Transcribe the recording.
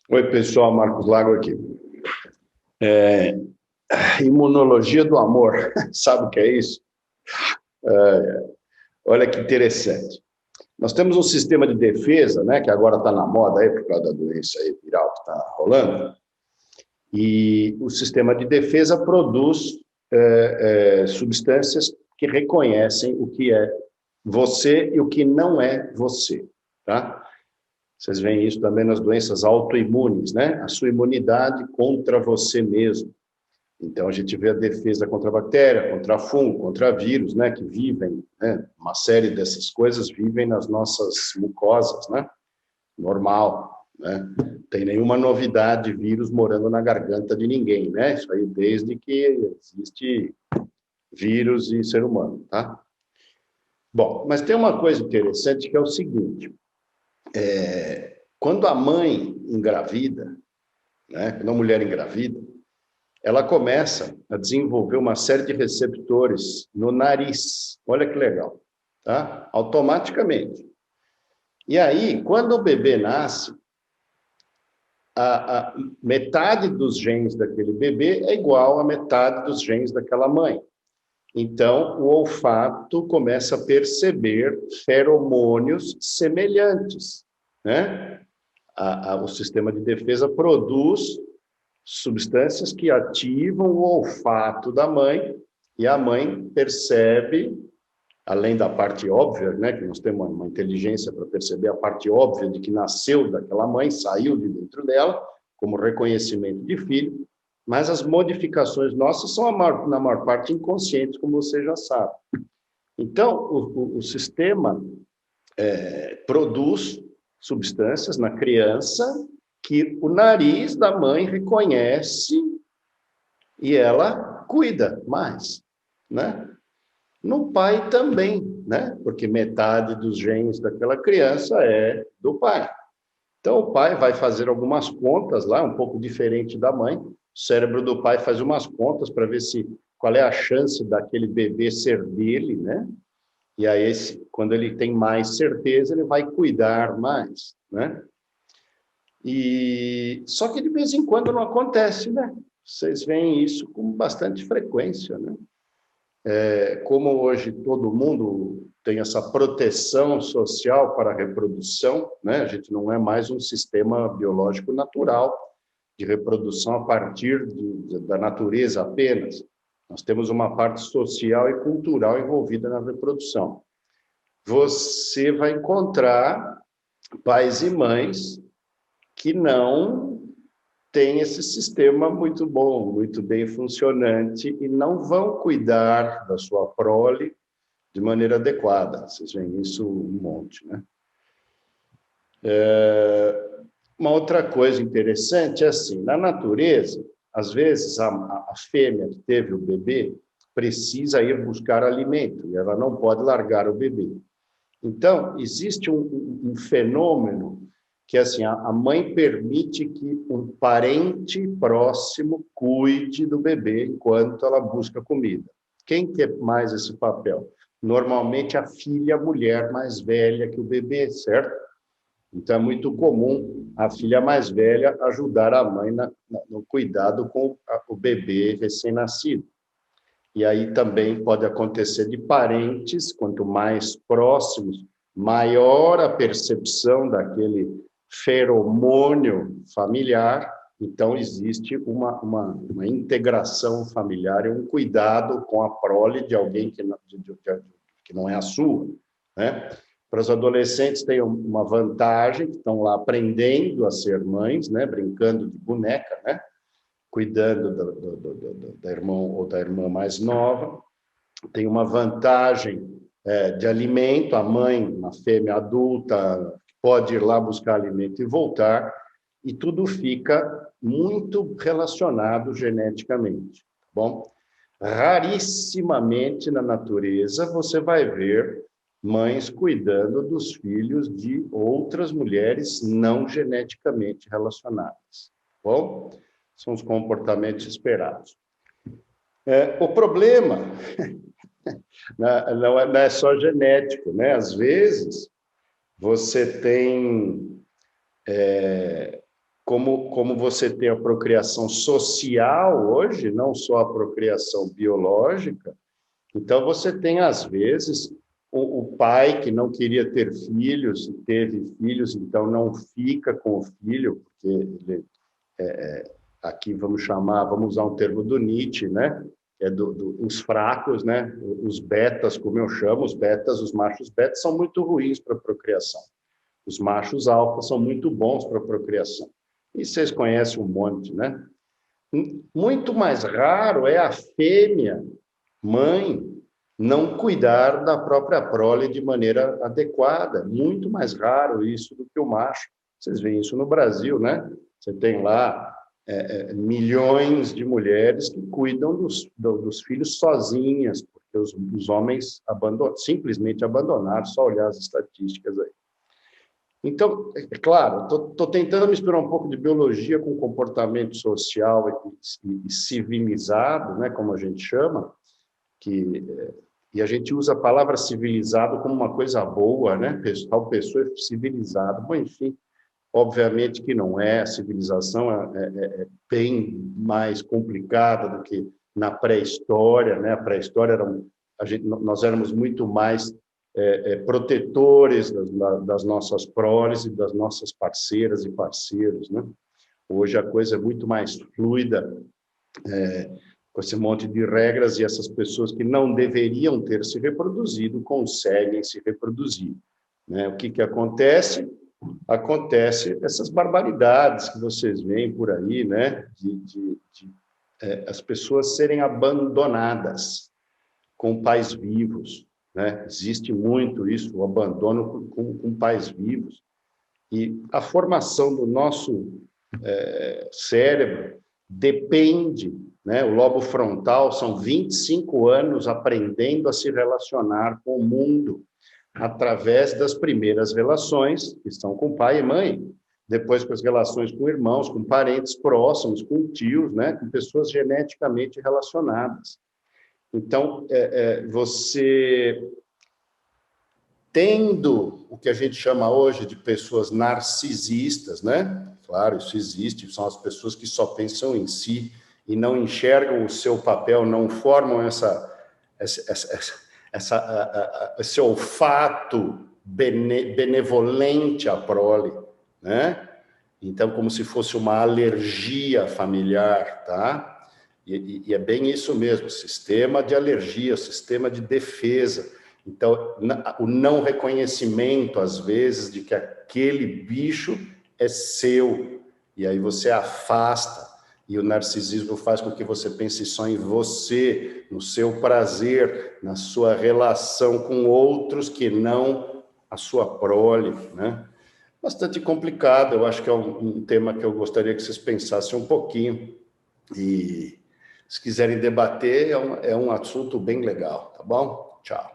Oi, pessoal, Marcos Lago aqui. É, Imunologia do amor, sabe o que é isso? Olha que interessante. Nós temos um sistema de defesa, né, que agora está na moda aí, por causa da doença aí viral que está rolando, e o sistema de defesa produz substâncias que reconhecem o que é você e o que não é você, tá? Vocês veem isso também nas doenças autoimunes, né? A sua imunidade contra você mesmo. Então, a gente vê a defesa contra a bactéria, contra fungo, contra vírus, né, que vivem, né, uma série dessas coisas vivem nas nossas mucosas, né, normal, né, não tem nenhuma novidade de vírus morando na garganta de ninguém, né, isso aí desde que existe vírus e ser humano, tá? Bom, mas tem uma coisa interessante que é o seguinte, quando a mãe engravida, né, quando a mulher engravida, ela começa a desenvolver uma série de receptores no nariz. Olha que legal, tá? Automaticamente. E aí, quando o bebê nasce, a metade dos genes daquele bebê é igual à metade dos genes daquela mãe. Então, o olfato começa a perceber feromônios semelhantes, né? O sistema de defesa produz substâncias que ativam o olfato da mãe e a mãe percebe, além da parte óbvia, né, que nós temos uma inteligência para perceber a parte óbvia de que nasceu daquela mãe, saiu de dentro dela, como reconhecimento de filho, mas as modificações nossas são, na maior parte, inconscientes, como você já sabe. Então, o sistema produz substâncias na criança que o nariz da mãe reconhece e ela cuida mais, né? No pai também, né? Porque metade dos genes daquela criança é do pai. Então o pai vai fazer algumas contas lá, um pouco diferente da mãe. O cérebro do pai faz umas contas para ver se qual é a chance daquele bebê ser dele, né? E aí quando ele tem mais certeza, ele vai cuidar mais, né? E só que de vez em quando não acontece, né? Vocês veem isso com bastante frequência, né? Como hoje todo mundo tem essa proteção social para a reprodução, né? A gente não é mais um sistema biológico natural de reprodução a partir da natureza apenas. Nós temos uma parte social e cultural envolvida na reprodução. Você vai encontrar pais e mães que não têm esse sistema muito bom, muito bem funcionante e não vão cuidar da sua prole de maneira adequada. Vocês veem isso um monte, né? Uma outra coisa interessante é assim, na natureza, às vezes a fêmea que teve o bebê precisa ir buscar alimento e ela não pode largar o bebê. Então, existe um fenômeno que assim, a mãe permite que um parente próximo cuide do bebê enquanto ela busca comida. Quem quer mais esse papel? Normalmente a filha, a mulher mais velha que o bebê, certo? Então é muito comum a filha mais velha ajudar a mãe no cuidado com o bebê recém-nascido. E aí também pode acontecer de parentes, quanto mais próximos, maior a percepção daquele feromônio familiar, então existe uma integração familiar e um cuidado com a prole de alguém que não é a sua, né? Para os adolescentes tem uma vantagem, que estão lá aprendendo a ser mães, né? Brincando de boneca, né? Cuidando da irmã ou da irmã mais nova, tem uma vantagem de alimento, a mãe, uma fêmea adulta, pode ir lá buscar alimento e voltar, e tudo fica muito relacionado geneticamente, tá bom? Rarissimamente na natureza você vai ver mães cuidando dos filhos de outras mulheres não geneticamente relacionadas, tá bom? São os comportamentos esperados. O problema não é só genético, né? Às vezes, você tem como você tem a procriação social hoje, não só a procriação biológica, então você tem, às vezes, o pai que não queria ter filhos, teve filhos, então não fica com o filho, porque ele, aqui vamos usar um termo do Nietzsche, né? É os fracos, né? Os betas, como eu chamo, os machos betas são muito ruins para a procriação. Os machos alfas são muito bons para a procriação. E vocês conhecem um monte, né? Muito mais raro é a fêmea, mãe, não cuidar da própria prole de maneira adequada. Muito mais raro isso do que o macho. Vocês veem isso no Brasil, né? Você tem lá milhões de mulheres que cuidam dos filhos sozinhas, porque os homens simplesmente abandonaram, só olhar as estatísticas aí. Então, é claro, estou tentando misturar um pouco de biologia com comportamento social e civilizado, né, como a gente chama, e a gente usa a palavra civilizado como uma coisa boa, né? Tal pessoa é civilizada. Bom, enfim, obviamente que não é. A civilização é bem mais complicada do que na pré-história, né? A pré-história nós éramos muito mais protetores das nossas proles e das nossas parceiras e parceiros, né? Hoje a coisa é muito mais fluida, com esse monte de regras, e essas pessoas que não deveriam ter se reproduzido conseguem se reproduzir, né? O que acontece? Acontece essas barbaridades que vocês veem por aí, né? As pessoas serem abandonadas com pais vivos, né? Existe muito isso, o abandono com pais vivos. E a formação do nosso cérebro depende, né? O lobo frontal são 25 anos aprendendo a se relacionar com o mundo através das primeiras relações, que são com pai e mãe, depois com as relações com irmãos, com parentes próximos, com tios, né? Com pessoas geneticamente relacionadas. Então, você tendo o que a gente chama hoje de pessoas narcisistas, né? Claro, isso existe, são as pessoas que só pensam em si e não enxergam o seu papel, não formam esse olfato benevolente à prole, né? Então, como se fosse uma alergia familiar, tá? E é bem isso mesmo, sistema de alergia, sistema de defesa. Então, o não reconhecimento, às vezes, de que aquele bicho é seu, e aí você afasta, e o narcisismo faz com que você pense só em você, no seu prazer, na sua relação com outros que não a sua prole, né? Bastante complicado, eu acho que é um tema que eu gostaria que vocês pensassem um pouquinho, e se quiserem debater, é um assunto bem legal, tá bom? Tchau.